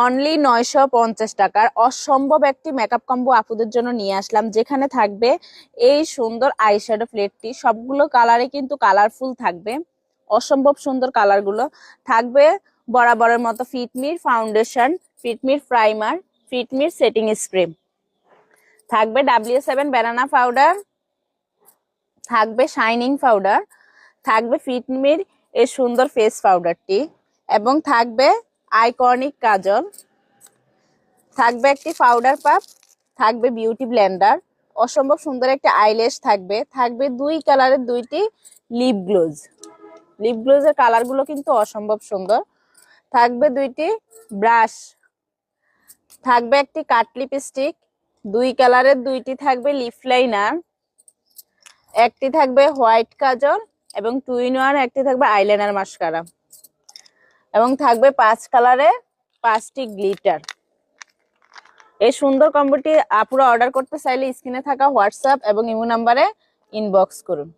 Only 950 টাকার অসম্ভব একটি মেকআপ কম্বো আপুদের জন্য নিয়ে আসলাম, যেখানে থাকবে এই সুন্দর আইশ্যাডো প্লেটটি। সবগুলো কালারে কিন্তু কালারফুল থাকবে, অসম্ভব সুন্দর কালারগুলো থাকবে। বরাবরের মতো ফিটমির ফাউন্ডেশন, ফিটমির প্রাইমার, ফিটমির সেটিং স্প্রে থাকবে, W7 ব্যানানা পাউডার থাকবে, শাইনিং পাউডার থাকবে, ফিটমির এই সুন্দর ফেস পাউডারটি, এবং থাকবে আইকনিক কাজল, থাকবে একটি পাউডার পাপ, থাকবে বিউটি ব্লেন্ডার, অসম্ভব সুন্দর একটি আইল্যাশ থাকবে, থাকবে দুই কালারের দুইটি লিপ গ্লোজ। লিপ গ্লোজের কালারগুলো কিন্তু অসম্ভব সুন্দর। থাকবে দুইটি ব্রাশ, থাকবে একটি কাট লিপস্টিক, দুই কালারের দুইটি থাকবে লিপ লাইনার, একটি থাকবে হোয়াইট কাজল এবং 2-in-1 একটি থাকবে আইলাইনার মাস্কারা, এবং থাকবে 5 কালারের 5টি গ্লিটার। এই সুন্দর কম্বোটি আপুরা অর্ডার করতে চাইলে স্ক্রিনে থাকা হোয়াটসঅ্যাপ এবং ইমো নাম্বারে ইনবক্স করুন।